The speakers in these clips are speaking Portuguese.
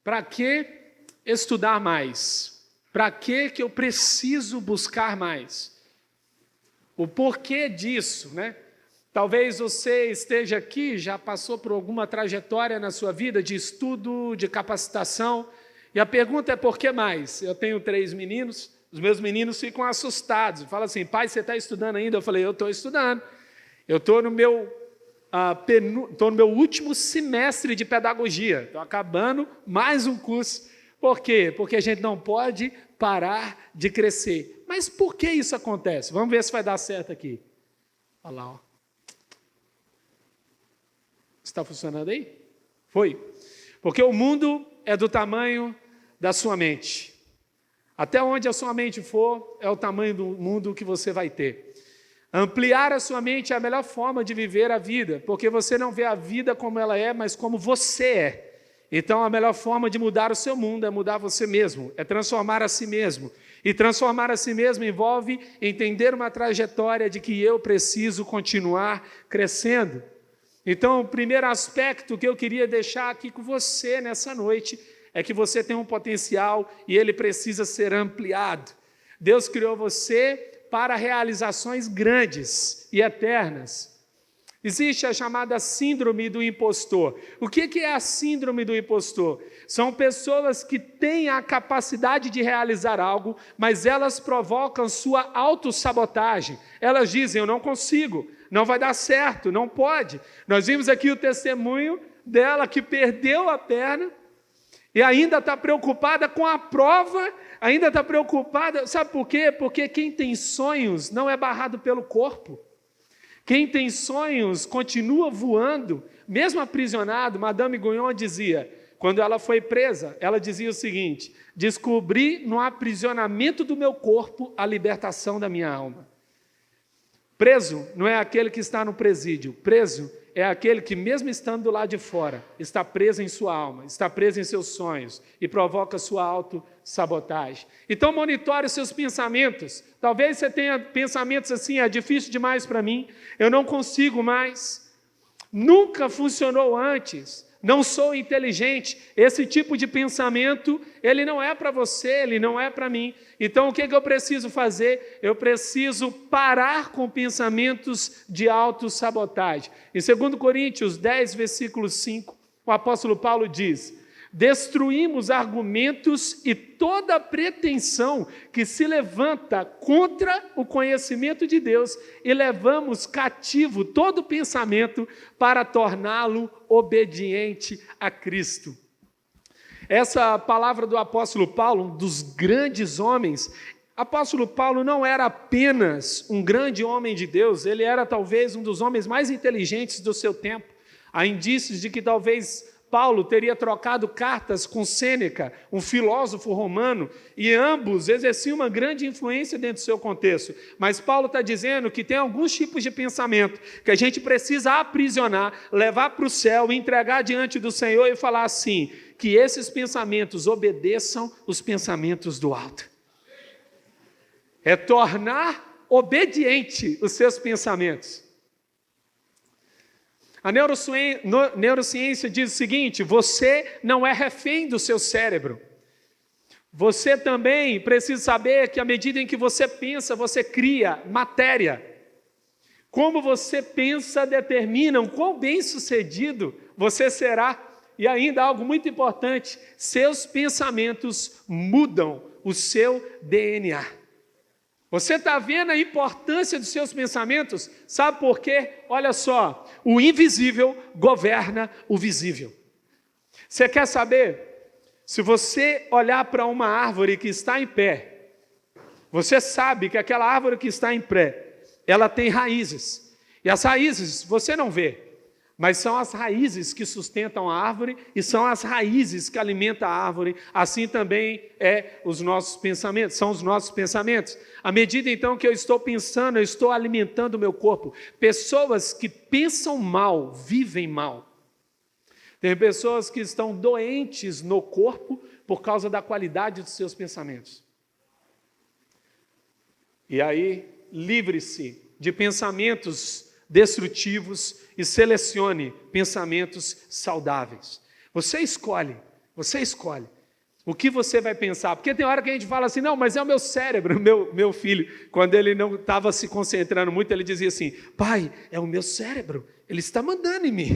Para que estudar mais? Para que eu preciso buscar mais? O porquê disso, né? Talvez você esteja aqui, já passou por alguma trajetória na sua vida de estudo, de capacitação, e a pergunta é por que mais? Eu tenho 3 meninos, os meus meninos ficam assustados, falam assim, pai, você está estudando ainda? Eu falei, eu estou estudando, eu estou no meu último semestre de pedagogia, estou acabando mais um curso. Por quê? Porque a gente não pode parar de crescer. Mas por que isso acontece? Vamos ver se vai dar certo aqui. Olha lá, ó. Está funcionando aí? Foi. Porque o mundo é do tamanho da sua mente. Até onde a sua mente for, é o tamanho do mundo que você vai ter. Ampliar a sua mente é a melhor forma de viver a vida, porque você não vê a vida como ela é, mas como você é. Então, a melhor forma de mudar o seu mundo é mudar você mesmo, é transformar a si mesmo. E transformar a si mesmo envolve entender uma trajetória de que eu preciso continuar crescendo. Então, o primeiro aspecto que eu queria deixar aqui com você nessa noite é que você tem um potencial e ele precisa ser ampliado. Deus criou você para realizações grandes e eternas. Existe a chamada síndrome do impostor. O que é a síndrome do impostor? São pessoas que têm a capacidade de realizar algo, mas elas provocam sua autossabotagem. Elas dizem, eu não consigo, não vai dar certo, não pode. Nós vimos aqui o testemunho dela que perdeu a perna e ainda está preocupada com a prova, ainda está preocupada, sabe por quê? Porque quem tem sonhos não é barrado pelo corpo. Quem tem sonhos continua voando, mesmo aprisionado. Madame Guyon dizia, quando ela foi presa, ela dizia o seguinte, descobri no aprisionamento do meu corpo a libertação da minha alma. Preso não é aquele que está no presídio, preso é aquele que, mesmo estando do lado de fora, está preso em sua alma, está preso em seus sonhos e provoca sua autossabotagem. Então, monitore os seus pensamentos. Talvez você tenha pensamentos assim, é difícil demais para mim, eu não consigo mais, nunca funcionou antes, não sou inteligente. Esse tipo de pensamento, ele não é para você, ele não é para mim. Então, o que eu preciso fazer? Eu preciso parar com pensamentos de autossabotagem. Em 2 Coríntios 10, versículo 5, o apóstolo Paulo diz, destruímos argumentos e toda pretensão que se levanta contra o conhecimento de Deus e levamos cativo todo pensamento para torná-lo obediente a Cristo. Essa palavra do apóstolo Paulo, um dos grandes homens, apóstolo Paulo não era apenas um grande homem de Deus, ele era talvez um dos homens mais inteligentes do seu tempo. Há indícios de que talvez Paulo teria trocado cartas com Sêneca, um filósofo romano, e ambos exerciam uma grande influência dentro do seu contexto. Mas Paulo está dizendo que tem alguns tipos de pensamento que a gente precisa aprisionar, levar para o céu, entregar diante do Senhor e falar assim, que esses pensamentos obedeçam os pensamentos do alto. É tornar obediente os seus pensamentos. A neurociência diz o seguinte, você não é refém do seu cérebro. Você também precisa saber que à medida em que você pensa, você cria matéria. Como você pensa determina o quão bem-sucedido você será. E ainda algo muito importante, seus pensamentos mudam o seu DNA. Você está vendo a importância dos seus pensamentos? Sabe por quê? Olha só, o invisível governa o visível. Você quer saber? Se você olhar para uma árvore que está em pé, você sabe que aquela árvore que está em pé, ela tem raízes. E as raízes você não vê, mas são as raízes que sustentam a árvore e são as raízes que alimentam a árvore. Assim também os nossos pensamentos, são os nossos pensamentos. À medida então que eu estou pensando, eu estou alimentando o meu corpo. Pessoas que pensam mal, vivem mal. Tem pessoas que estão doentes no corpo por causa da qualidade dos seus pensamentos. E aí, livre-se de pensamentos destrutivos e selecione pensamentos saudáveis. Você escolhe Você escolhe o que você vai pensar. Porque tem hora que a gente fala assim, não, mas é o meu cérebro. Meu filho, quando ele não estava se concentrando muito, ele dizia assim, pai, é o meu cérebro, ele está mandando em mim.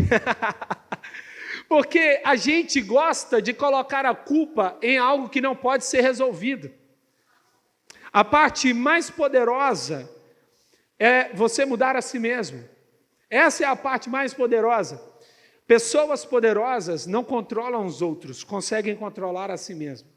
Porque a gente gosta de colocar a culpa em algo que não pode ser resolvido. A parte mais poderosa é você mudar a si mesmo. Essa é a parte mais poderosa. Pessoas poderosas não controlam os outros, conseguem controlar a si mesmo.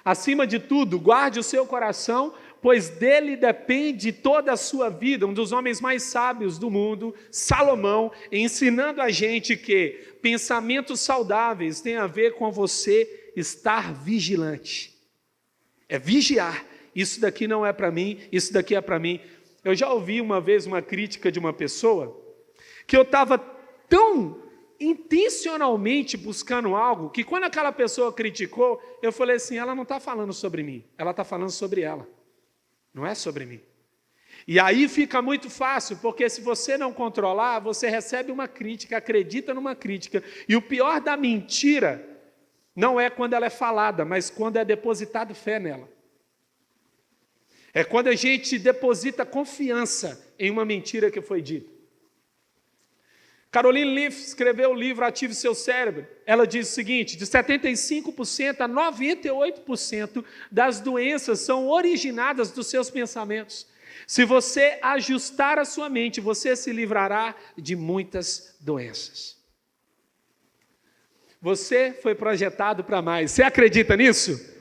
Acima de tudo, guarde o seu coração, pois dele depende toda a sua vida. Um dos homens mais sábios do mundo, Salomão, ensinando a gente que pensamentos saudáveis têm a ver com você estar vigilante. É vigiar. Isso daqui não é para mim, isso daqui é para mim. Eu já ouvi uma vez uma crítica de uma pessoa que eu estava tão intencionalmente buscando algo, que quando aquela pessoa criticou, eu falei assim, ela não está falando sobre mim, ela está falando sobre ela, não é sobre mim. E aí fica muito fácil, porque se você não controlar, você recebe uma crítica, acredita numa crítica, e o pior da mentira não é quando ela é falada, mas quando é depositado fé nela. É quando a gente deposita confiança em uma mentira que foi dita. Caroline Leaf escreveu o livro Ative Seu Cérebro. Ela diz o seguinte, de 75% a 98% das doenças são originadas dos seus pensamentos. Se você ajustar a sua mente, você se livrará de muitas doenças. Você foi projetado para mais. Você acredita nisso?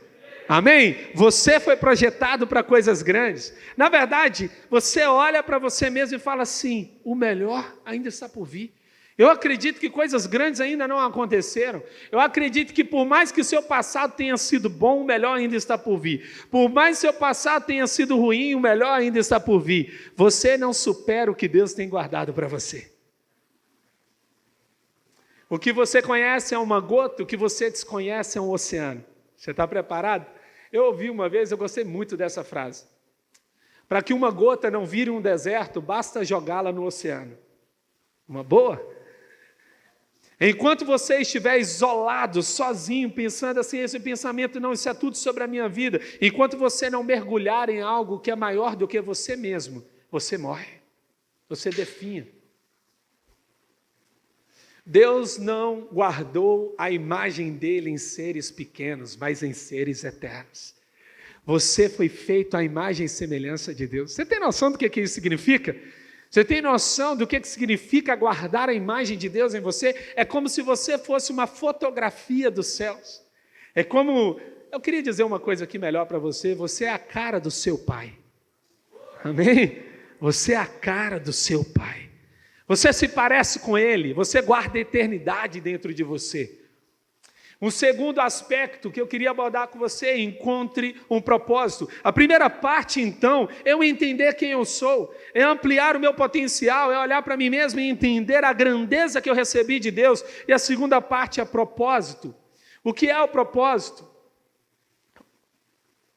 Amém? Você foi projetado para coisas grandes. Na verdade, você olha para você mesmo e fala assim, o melhor ainda está por vir. Eu acredito que coisas grandes ainda não aconteceram. Eu acredito que por mais que o seu passado tenha sido bom, o melhor ainda está por vir. Por mais que o seu passado tenha sido ruim, o melhor ainda está por vir. Você não supera o que Deus tem guardado para você. O que você conhece é uma gota, o que você desconhece é um oceano. Você está preparado? Eu ouvi uma vez, eu gostei muito dessa frase. Para que uma gota não vire um deserto, basta jogá-la no oceano. Uma boa? Enquanto você estiver isolado, sozinho, pensando assim, esse pensamento, não, isso é tudo sobre a minha vida, enquanto você não mergulhar em algo que é maior do que você mesmo, você morre, você definha. Deus não guardou a imagem dele em seres pequenos, mas em seres eternos. Você foi feito à imagem e semelhança de Deus. Você tem noção do que isso significa? Você tem noção do que significa guardar a imagem de Deus em você? É como se você fosse uma fotografia dos céus. É como, eu queria dizer uma coisa aqui melhor para você, você é a cara do seu Pai. Amém? Você é a cara do seu Pai. Você se parece com Ele, você guarda a eternidade dentro de você. Um segundo aspecto que eu queria abordar com você é encontre um propósito. A primeira parte, então, é eu entender quem eu sou, é ampliar o meu potencial, é olhar para mim mesmo e entender a grandeza que eu recebi de Deus. E a segunda parte é propósito. O que é o propósito?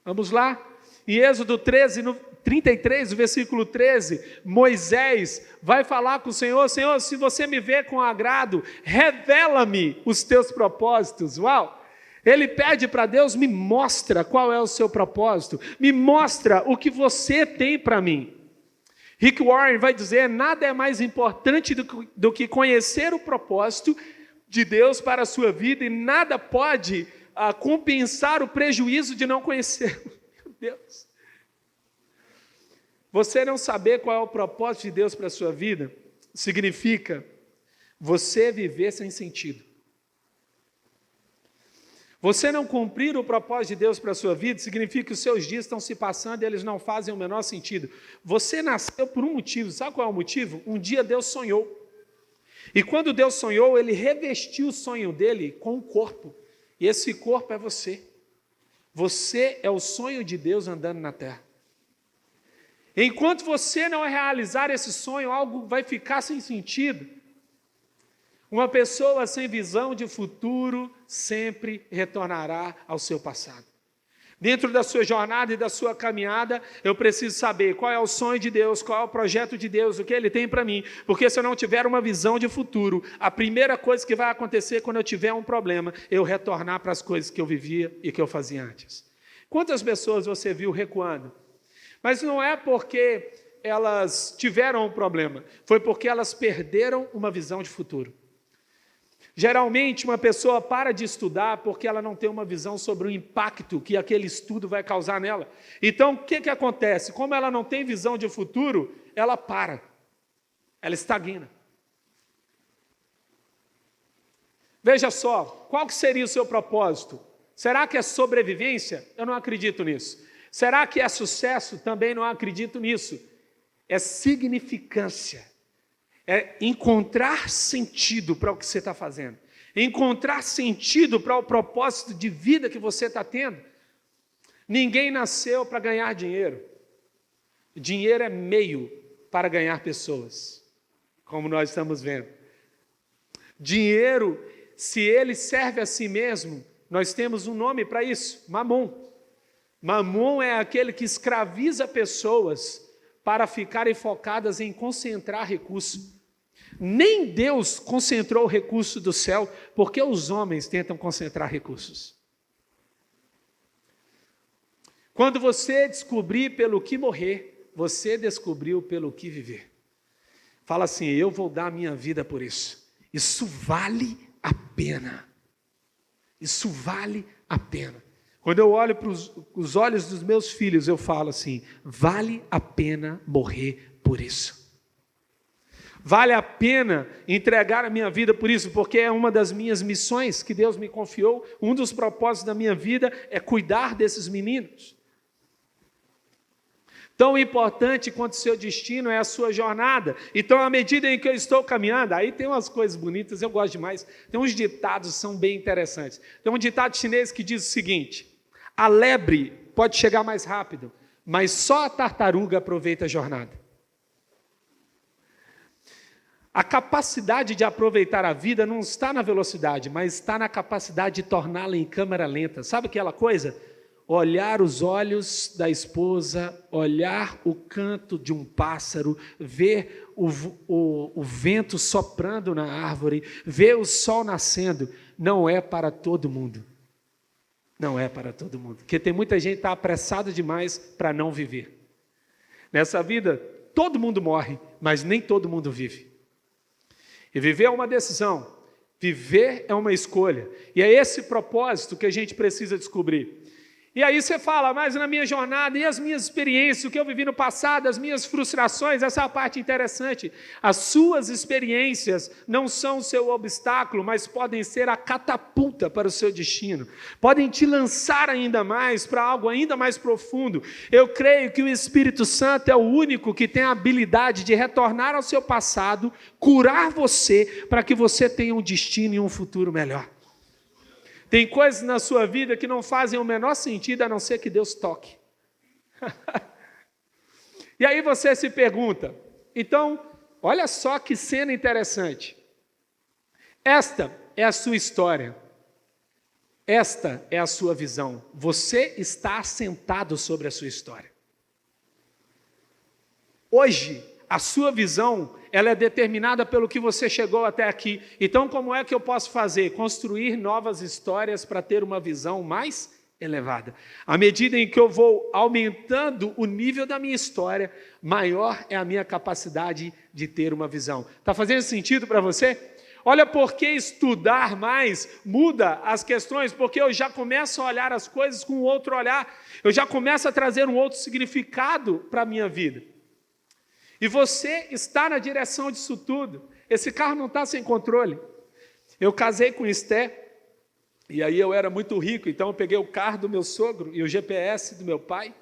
Vamos lá? Em Êxodo 33, versículo 13, Moisés vai falar com o Senhor, Senhor, se você me vê com agrado, revela-me os teus propósitos. Uau! Ele pede para Deus, me mostra qual é o seu propósito, me mostra o que tem para mim. Rick Warren vai dizer, nada é mais importante do que conhecer o propósito de Deus para a sua vida e nada pode compensar o prejuízo de não conhecê-lo. Meu Deus! Você não saber qual é o propósito de Deus para a sua vida, significa você viver sem sentido. Você não cumprir o propósito de Deus para a sua vida, significa que os seus dias estão se passando e eles não fazem o menor sentido. Você nasceu por um motivo, sabe qual é o motivo? Um dia Deus sonhou. E quando Deus sonhou, Ele revestiu o sonho dele com um corpo. E esse corpo é você. Você é o sonho de Deus andando na terra. Enquanto você não realizar esse sonho, algo vai ficar sem sentido. Uma pessoa sem visão de futuro sempre retornará ao seu passado. Dentro da sua jornada e da sua caminhada, eu preciso saber qual é o sonho de Deus, qual é o projeto de Deus, o que Ele tem para mim. Porque se eu não tiver uma visão de futuro, a primeira coisa que vai acontecer quando eu tiver um problema, eu retornar para as coisas que eu vivia e que eu fazia antes. Quantas pessoas você viu recuando? Mas não é porque elas tiveram um problema, foi porque elas perderam uma visão de futuro. Geralmente, uma pessoa para de estudar porque ela não tem uma visão sobre o impacto que aquele estudo vai causar nela. Então, o que acontece? Como ela não tem visão de futuro, ela para, ela estagna. Veja só, qual que seria o seu propósito? Será que é sobrevivência? Eu não acredito nisso. Será que é sucesso? Também não acredito nisso. É significância. É encontrar sentido para o que você está fazendo. Encontrar sentido para o propósito de vida que você está tendo. Ninguém nasceu para ganhar dinheiro. Dinheiro é meio para ganhar pessoas, como nós estamos vendo. Dinheiro, se ele serve a si mesmo, nós temos um nome para isso, Mamon. Mamon é aquele que escraviza pessoas para ficarem focadas em concentrar recursos. Nem Deus concentrou o recurso do céu, porque os homens tentam concentrar recursos. Quando você descobrir pelo que morrer, você descobriu pelo que viver. Fala assim, eu vou dar a minha vida por isso. Isso vale a pena. Isso vale a pena. Quando eu olho para os olhos dos meus filhos, eu falo assim, vale a pena morrer por isso. Vale a pena entregar a minha vida por isso, porque é uma das minhas missões que Deus me confiou. Um dos propósitos da minha vida é cuidar desses meninos. Tão importante quanto o seu destino é a sua jornada. Então, à medida em que eu estou caminhando, aí tem umas coisas bonitas, eu gosto demais. Tem uns ditados que são bem interessantes. Tem um ditado chinês que diz o seguinte, a lebre pode chegar mais rápido, mas só a tartaruga aproveita a jornada. A capacidade de aproveitar a vida não está na velocidade, mas está na capacidade de torná-la em câmera lenta. Sabe aquela coisa? Olhar os olhos da esposa, olhar o canto de um pássaro, ver o vento soprando na árvore, ver o sol nascendo, não é para todo mundo. Não é para todo mundo. Porque tem muita gente que está apressada demais para não viver. Nessa vida, todo mundo morre, mas nem todo mundo vive. E viver é uma decisão, viver é uma escolha. E é esse propósito que a gente precisa descobrir. E aí você fala, mas na minha jornada, e as minhas experiências, o que eu vivi no passado, as minhas frustrações, essa é a parte interessante. As suas experiências não são o seu obstáculo, mas podem ser a catapulta para o seu destino. Podem te lançar ainda mais para algo ainda mais profundo. Eu creio que o Espírito Santo é o único que tem a habilidade de retornar ao seu passado, curar você, para que você tenha um destino e um futuro melhor. Tem coisas na sua vida que não fazem o menor sentido, a não ser que Deus toque. E aí você se pergunta, então, olha só que cena interessante. Esta é a sua história. Esta é a sua visão. Você está assentado sobre a sua história. Hoje, a sua visão, ela é determinada pelo que você chegou até aqui. Então, como é que eu posso fazer? Construir novas histórias para ter uma visão mais elevada. À medida em que eu vou aumentando o nível da minha história, maior é a minha capacidade de ter uma visão. Está fazendo sentido para você? Olha por que estudar mais muda as questões, porque eu já começo a olhar as coisas com outro olhar. Eu já começo a trazer um outro significado para a minha vida. E você está na direção disso tudo. Esse carro não está sem controle. Eu casei com Esté, e aí eu era muito rico, então eu peguei o carro do meu sogro e o GPS do meu pai,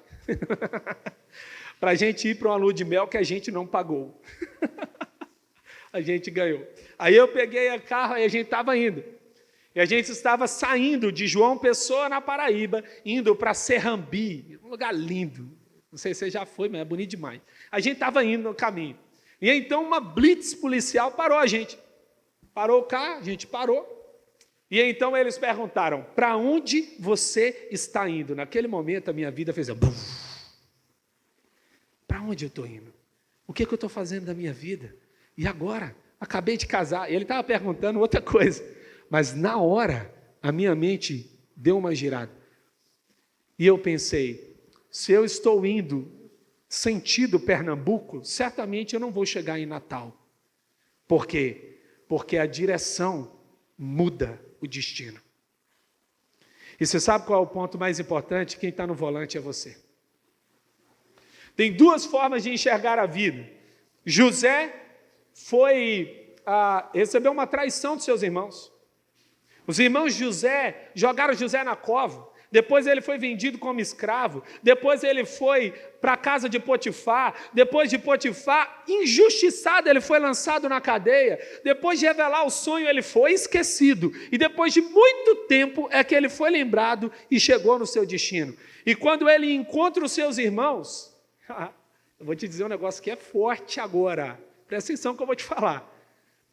para a gente ir para uma lua de mel que a gente não pagou. A gente ganhou. Aí eu peguei o carro e a gente estava indo. E a gente estava saindo de João Pessoa, na Paraíba, indo para Serrambi, um lugar lindo. Não sei se você já foi, mas é bonito demais. A gente estava indo no caminho. E então uma blitz policial parou a gente. Parou o carro, a gente parou. E então eles perguntaram: para onde você está indo? Naquele momento a minha vida fez para onde eu estou indo? O que eu estou fazendo da minha vida? E agora? Acabei de casar. Ele estava perguntando outra coisa, mas na hora a minha mente deu uma girada. E eu pensei: se eu estou indo sentido Pernambuco, certamente eu não vou chegar em Natal. Por quê? Porque a direção muda o destino. E você sabe qual é o ponto mais importante? Quem está no volante é você. Tem duas formas de enxergar a vida. José recebeu uma traição dos seus irmãos. Os irmãos de José jogaram José na cova. Depois ele foi vendido como escravo. Depois ele foi para a casa de Potifar. Depois de Potifar, injustiçado, ele foi lançado na cadeia. Depois de revelar o sonho, ele foi esquecido. E depois de muito tempo é que ele foi lembrado e chegou no seu destino. E quando ele encontra os seus irmãos, eu vou te dizer um negócio que é forte agora. Presta atenção que eu vou te falar.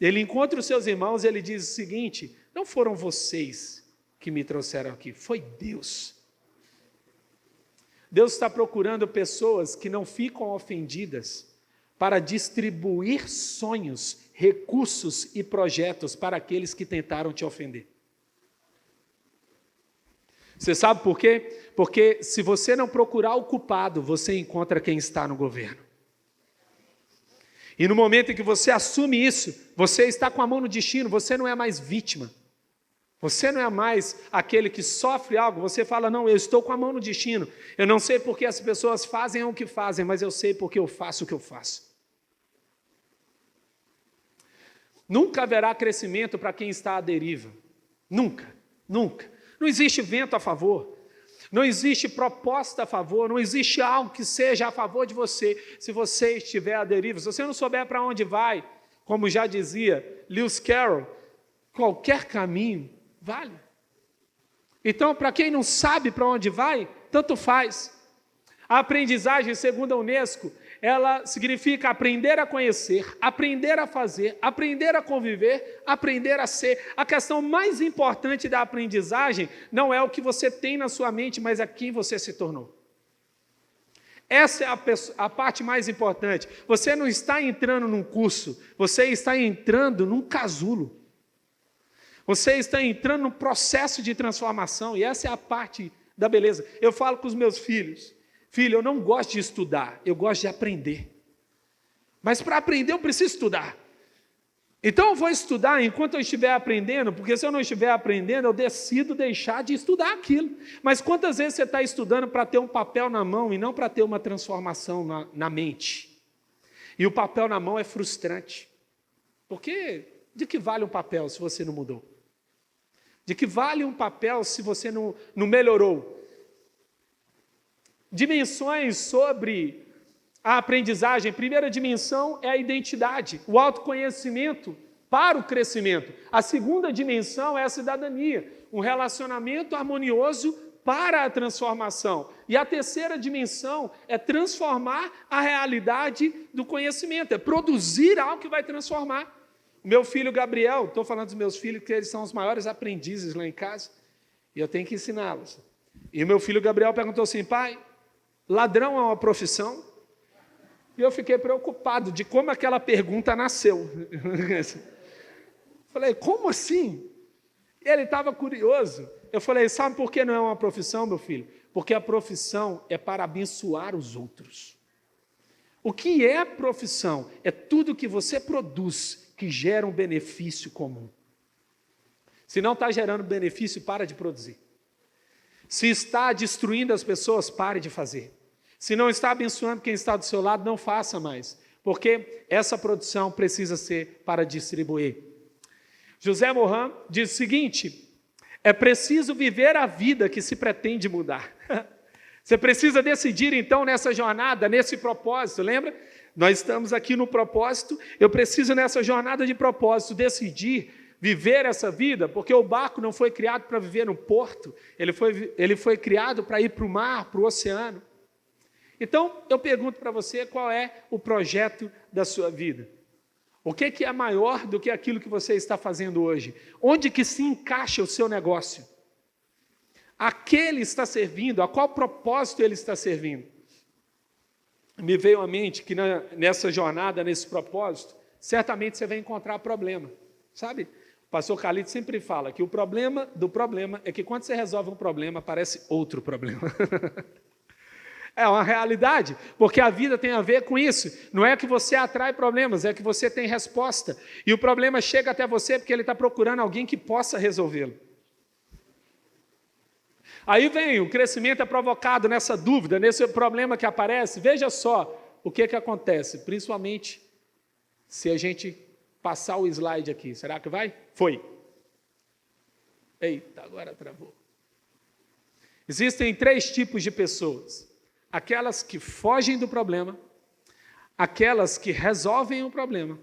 Ele encontra os seus irmãos e ele diz o seguinte: não foram vocês que me trouxeram aqui, foi Deus. Deus está procurando pessoas que não ficam ofendidas para distribuir sonhos, recursos e projetos para aqueles que tentaram te ofender. Você sabe por quê? Porque se você não procurar o culpado, você encontra quem está no governo. E no momento em que você assume isso, você está com a mão no destino, você não é mais vítima. Você não é mais aquele que sofre algo, você fala: não, eu estou com a mão no destino. Eu não sei porque as pessoas fazem o que fazem, mas eu sei porque eu faço o que eu faço. Nunca haverá crescimento para quem está à deriva. Nunca, nunca. Não existe vento a favor. Não existe proposta a favor. Não existe algo que seja a favor de você, se você estiver à deriva. Se você não souber para onde vai, como já dizia Lewis Carroll, qualquer caminho vale. Então, para quem não sabe para onde vai, tanto faz. A aprendizagem, segundo a Unesco, ela significa aprender a conhecer, aprender a fazer, aprender a conviver, aprender a ser. A questão mais importante da aprendizagem não é o que você tem na sua mente, mas a quem você se tornou. Essa é a parte mais importante. Você não está entrando num curso, você está entrando num casulo. Você está entrando num processo de transformação, e essa é a parte da beleza. Eu falo com os meus filhos: filho, eu não gosto de estudar, eu gosto de aprender. Mas para aprender eu preciso estudar. Então eu vou estudar enquanto eu estiver aprendendo, porque se eu não estiver aprendendo, eu decido deixar de estudar aquilo. Mas quantas vezes você está estudando para ter um papel na mão e não para ter uma transformação na mente? E o papel na mão é frustrante. Porque de que vale um papel se você não mudou? De que vale um papel se você não melhorou? Dimensões sobre a aprendizagem. Primeira dimensão é a identidade, o autoconhecimento para o crescimento. A segunda dimensão é a cidadania, um relacionamento harmonioso para a transformação. E a terceira dimensão é transformar a realidade do conhecimento, é produzir algo que vai transformar. O meu filho Gabriel, estou falando dos meus filhos, que eles são os maiores aprendizes lá em casa, e eu tenho que ensiná-los. E o meu filho Gabriel perguntou assim: pai, ladrão é uma profissão? E eu fiquei preocupado de como aquela pergunta nasceu. Falei: como assim? Ele estava curioso. Eu falei: sabe por que não é uma profissão, meu filho? Porque a profissão é para abençoar os outros. O que é profissão? É tudo que você produz que gera um benefício comum. Se não está gerando benefício, para de produzir. Se está destruindo as pessoas, pare de fazer. Se não está abençoando quem está do seu lado, não faça mais, porque essa produção precisa ser para distribuir. José Mohan diz o seguinte: é preciso viver a vida que se pretende mudar. Você precisa decidir então nessa jornada, nesse propósito, lembra? Nós estamos aqui no propósito, eu preciso nessa jornada de propósito decidir viver essa vida, porque o barco não foi criado para viver no porto, ele foi criado para ir para o mar, para o oceano. Então, eu pergunto para você, qual é o projeto da sua vida? O que é maior do que aquilo que você está fazendo hoje? Onde que se encaixa o seu negócio? A que ele está servindo? A qual propósito ele está servindo? Me veio à mente que nessa jornada, nesse propósito, certamente você vai encontrar problema, sabe? O pastor Carlito sempre fala que o problema do problema é que quando você resolve um problema, aparece outro problema. É uma realidade, porque a vida tem a ver com isso. Não é que você atrai problemas, é que você tem resposta. E o problema chega até você porque ele está procurando alguém que possa resolvê-lo. Aí vem, o crescimento é provocado nessa dúvida, nesse problema que aparece. Veja só o que acontece, principalmente se a gente passar o slide aqui. Será que vai? Foi. Eita, agora travou. Existem 3 tipos de pessoas. Aquelas que fogem do problema, aquelas que resolvem o problema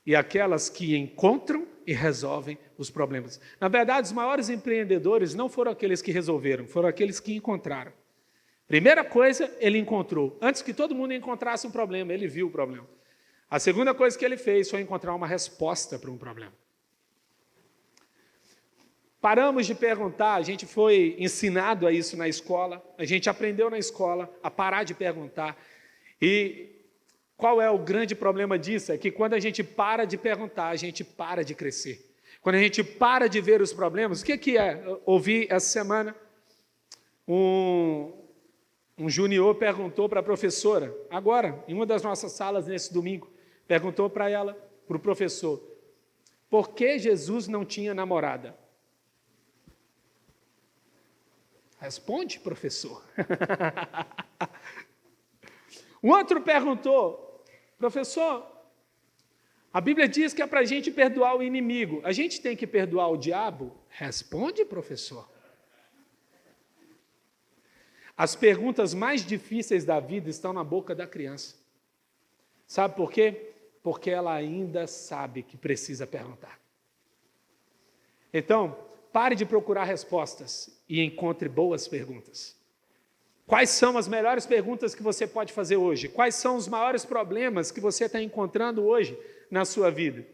e aquelas que encontram e resolvem os problemas. Na verdade, os maiores empreendedores não foram aqueles que resolveram, foram aqueles que encontraram. Primeira coisa, ele encontrou. Antes que todo mundo encontrasse um problema, ele viu o problema. A segunda coisa que ele fez foi encontrar uma resposta para um problema. Paramos de perguntar, a gente foi ensinado a isso na escola, a gente aprendeu na escola a parar de perguntar. E qual é o grande problema disso? É que quando a gente para de perguntar, a gente para de crescer. Quando a gente para de ver os problemas, o que é? Eu ouvi essa semana, um junior perguntou para a professora, agora, em uma das nossas salas nesse domingo, perguntou para ela, para o professor, por que Jesus não tinha namorada? Responde, professor. Um outro perguntou, professor, a Bíblia diz que é para a gente perdoar o inimigo. A gente tem que perdoar o diabo? Responde, professor. As perguntas mais difíceis da vida estão na boca da criança. Sabe por quê? Porque ela ainda sabe que precisa perguntar. Então, pare de procurar respostas e encontre boas perguntas. Quais são as melhores perguntas que você pode fazer hoje? Quais são os maiores problemas que você está encontrando hoje na sua vida?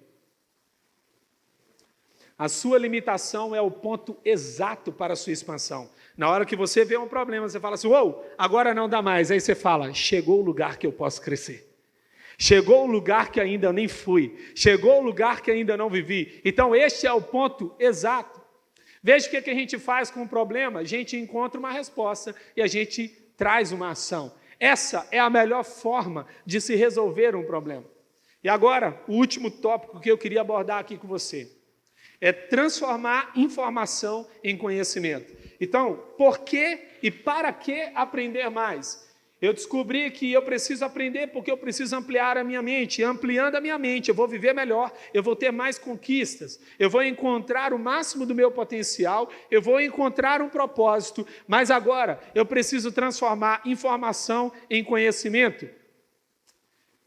A sua limitação é o ponto exato para a sua expansão. Na hora que você vê um problema, você fala assim, uou, agora não dá mais. Aí você fala, chegou o lugar que eu posso crescer. Chegou o lugar que ainda nem fui. Chegou o lugar que ainda não vivi. Então, este é o ponto exato. Veja o que a gente faz com o problema. A gente encontra uma resposta e a gente traz uma ação. Essa é a melhor forma de se resolver um problema. E agora, o último tópico que eu queria abordar aqui com você é transformar informação em conhecimento. Então, por que e para que aprender mais? Eu descobri que eu preciso aprender porque eu preciso ampliar a minha mente. Ampliando a minha mente, eu vou viver melhor, eu vou ter mais conquistas, eu vou encontrar o máximo do meu potencial, eu vou encontrar um propósito, mas agora eu preciso transformar informação em conhecimento.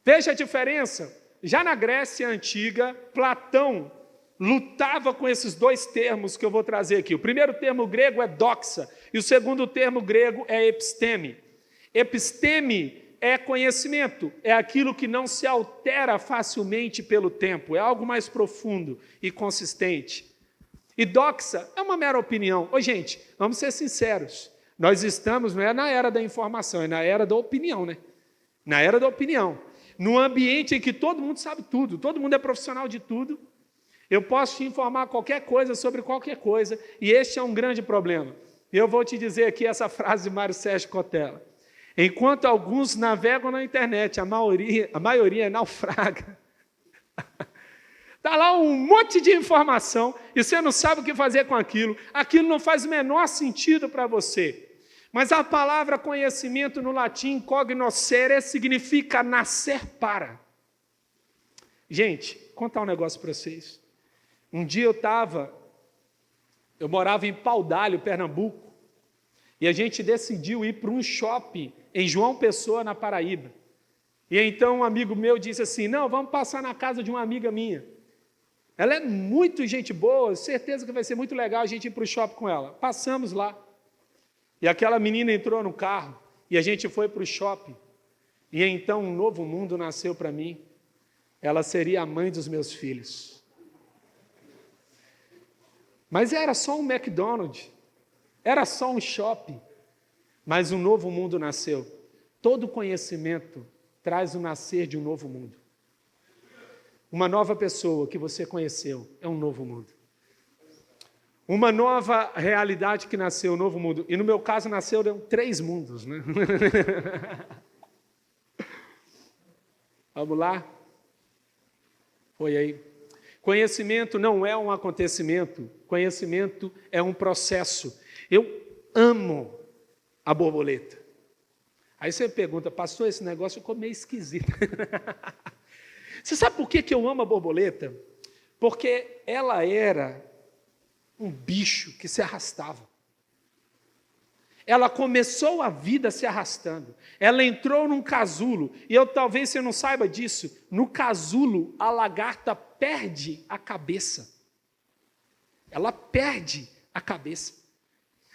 Veja a diferença. Já na Grécia Antiga, Platão lutava com esses 2 termos que eu vou trazer aqui. O primeiro termo grego é doxa e o segundo termo grego é episteme. Episteme é conhecimento, é aquilo que não se altera facilmente pelo tempo, é algo mais profundo e consistente. E doxa é uma mera opinião. Ô, gente, vamos ser sinceros, nós estamos, não é na era da informação, é na era da opinião, né? Na era da opinião. Num ambiente em que todo mundo sabe tudo, todo mundo é profissional de tudo, eu posso te informar qualquer coisa sobre qualquer coisa, e este é um grande problema. Eu vou te dizer aqui essa frase de Mário Sérgio Cortella. Enquanto alguns navegam na internet, a maioria naufraga. Está lá um monte de informação e você não sabe o que fazer com aquilo. Aquilo não faz o menor sentido para você. Mas a palavra conhecimento no latim, cognoscere, significa nascer para. Gente, contar um negócio para vocês. Um dia eu morava em Pau d'Alho, Pernambuco, e a gente decidiu ir para um shopping em João Pessoa, na Paraíba. E então um amigo meu disse assim, não, vamos passar na casa de uma amiga minha. Ela é muito gente boa, certeza que vai ser muito legal a gente ir para o shopping com ela. Passamos lá. E aquela menina entrou no carro e a gente foi para o shopping. E então um novo mundo nasceu para mim. ela seria a mãe dos meus filhos. Mas era só um McDonald's, era só um shopping, mas um novo mundo nasceu. Todo conhecimento traz o nascer de um novo mundo. Uma nova pessoa que você conheceu é um novo mundo. Uma nova realidade que nasceu, um novo mundo. E no meu caso nasceram 3 mundos, né? Vamos lá? Foi aí. Conhecimento não é um acontecimento, conhecimento é um processo. Eu amo a borboleta. Aí você pergunta, pastor, esse negócio ficou meio esquisito. Você sabe por que eu amo a borboleta? Porque ela era um bicho que se arrastava. Ela começou a vida se arrastando. Ela entrou num casulo. E talvez você não saiba disso. No casulo, a lagarta perde a cabeça. Ela perde a cabeça.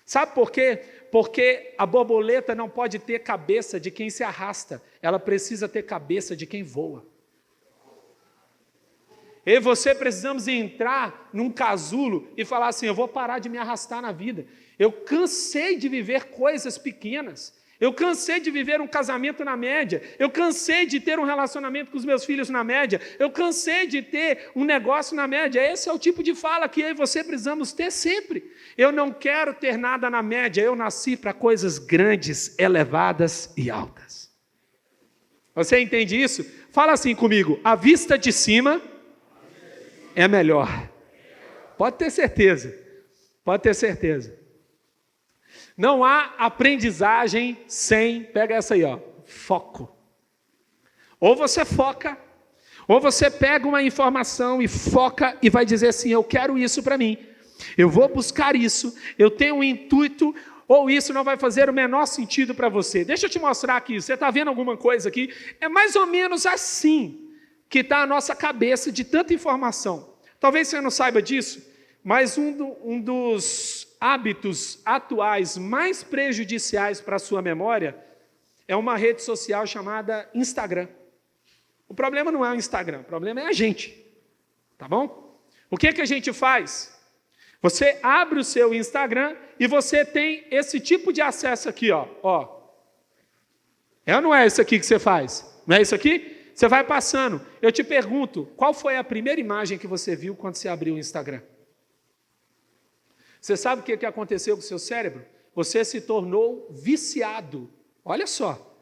Sabe por quê? Porque a borboleta não pode ter cabeça de quem se arrasta. Ela precisa ter cabeça de quem voa. Eu e você precisamos entrar num casulo e falar assim, eu vou parar de me arrastar na vida. Eu cansei de viver coisas pequenas. Eu cansei de viver um casamento na média. Eu cansei de ter um relacionamento com os meus filhos na média. Eu cansei de ter um negócio na média. Esse é o tipo de fala que eu e você precisamos ter sempre. Eu não quero ter nada na média. Eu nasci para coisas grandes, elevadas e altas. Você entende isso? Fala assim comigo. A vista de cima é melhor. Pode ter certeza. Pode ter certeza. Não há aprendizagem sem, pega essa aí, ó, foco. Ou você foca, ou você pega uma informação e foca e vai dizer assim, eu quero isso para mim. Eu vou buscar isso, eu tenho um intuito, ou isso não vai fazer o menor sentido para você. Deixa eu te mostrar aqui, você está vendo alguma coisa aqui? É mais ou menos assim que está a nossa cabeça de tanta informação. Talvez você não saiba disso, mas um dos hábitos atuais mais prejudiciais para a sua memória é uma rede social chamada Instagram. O problema não é o Instagram, o problema é a gente. Tá bom? O que a gente faz? Você abre o seu Instagram e você tem esse tipo de acesso aqui, ó. É ou não é isso aqui que você faz? Não é isso aqui? Você vai passando. Eu te pergunto, qual foi a primeira imagem que você viu quando você abriu o Instagram? Você sabe o que aconteceu com o seu cérebro? Você se tornou viciado, olha só,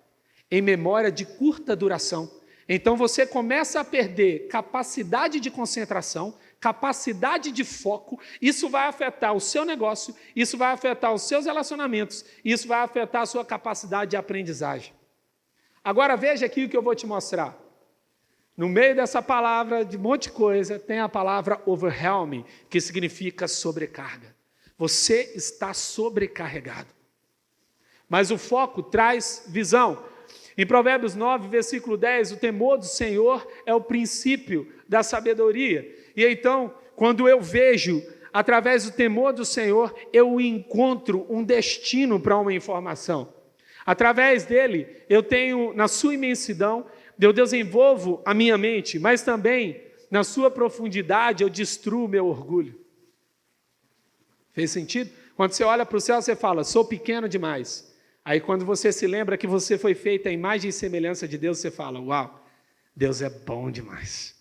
em memória de curta duração. Então você começa a perder capacidade de concentração, capacidade de foco, isso vai afetar o seu negócio, isso vai afetar os seus relacionamentos, isso vai afetar a sua capacidade de aprendizagem. Agora veja aqui o que eu vou te mostrar. No meio dessa palavra, de um monte de coisa, tem a palavra overwhelming, que significa sobrecarga. Você está sobrecarregado. Mas o foco traz visão. Em Provérbios 9, versículo 10, o temor do Senhor é o princípio da sabedoria. E então, quando eu vejo, através do temor do Senhor, eu encontro um destino para uma informação. Através dele, eu tenho, na sua imensidão, eu desenvolvo a minha mente, mas também, na sua profundidade, eu destruo o meu orgulho. Fez sentido? Quando você olha para o céu, você fala, sou pequeno demais. Aí quando você se lembra que você foi feita à imagem e semelhança de Deus, você fala, uau, Deus é bom demais.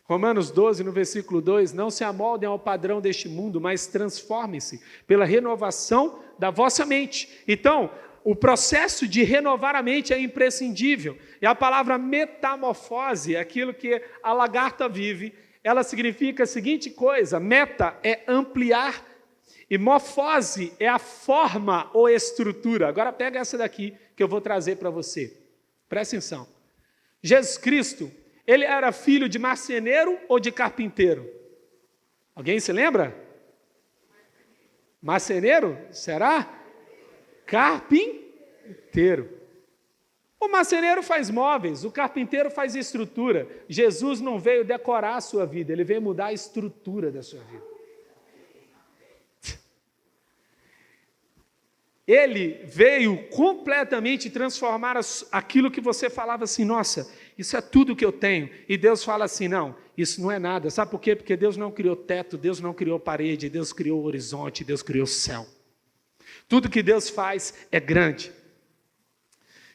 Romanos 12, no versículo 2, não se amoldem ao padrão deste mundo, mas transformem-se pela renovação da vossa mente. Então, o processo de renovar a mente é imprescindível. E a palavra metamorfose, aquilo que a lagarta vive, ela significa a seguinte coisa, meta é ampliar e morfose é a forma ou estrutura. Agora pega essa daqui que eu vou trazer para você. Presta atenção. Jesus Cristo, ele era filho de marceneiro ou de carpinteiro? Alguém se lembra? Marceneiro? Será? Carpinteiro. O marceneiro faz móveis, o carpinteiro faz estrutura. Jesus não veio decorar a sua vida, ele veio mudar a estrutura da sua vida. Ele veio completamente transformar aquilo que você falava assim, nossa, isso é tudo que eu tenho. E Deus fala assim, não, isso não é nada. Sabe por quê? Porque Deus não criou teto, Deus não criou parede, Deus criou horizonte, Deus criou céu. Tudo que Deus faz é grande.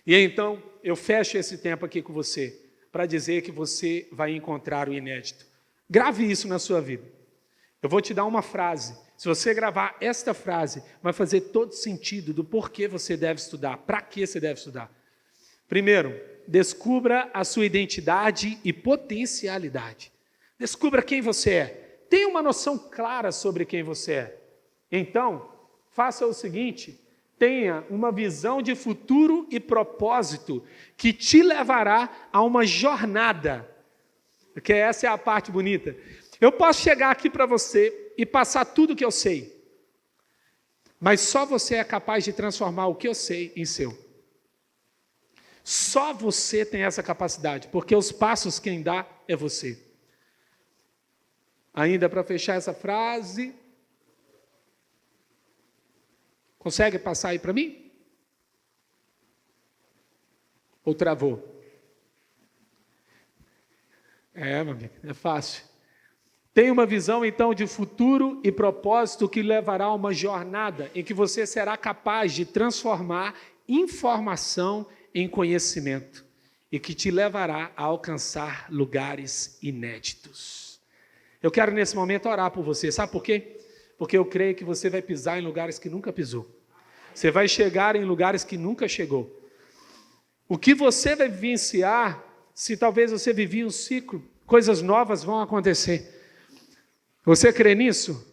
E então, eu fecho esse tempo aqui com você, para dizer que você vai encontrar o inédito. Grave isso na sua vida. Eu vou te dar uma frase. Se você gravar esta frase, vai fazer todo sentido do porquê você deve estudar, para que você deve estudar. Primeiro, descubra a sua identidade e potencialidade. Descubra quem você é. Tenha uma noção clara sobre quem você é. Então, faça o seguinte, tenha uma visão de futuro e propósito que te levará a uma jornada. Porque essa é a parte bonita. Eu posso chegar aqui para você e passar tudo o que eu sei. Mas só você é capaz de transformar o que eu sei em seu. Só você tem essa capacidade, porque os passos quem dá é você. Ainda para fechar essa frase, consegue passar aí para mim? Ou travou? Meu amigo, é fácil. Tem uma visão, então, de futuro e propósito que levará a uma jornada em que você será capaz de transformar informação em conhecimento e que te levará a alcançar lugares inéditos. Eu quero, nesse momento, orar por você. Sabe por quê? Porque eu creio que você vai pisar em lugares que nunca pisou. Você vai chegar em lugares que nunca chegou. O que você vai vivenciar, se talvez você vivia um ciclo, coisas novas vão acontecer. Você crê nisso?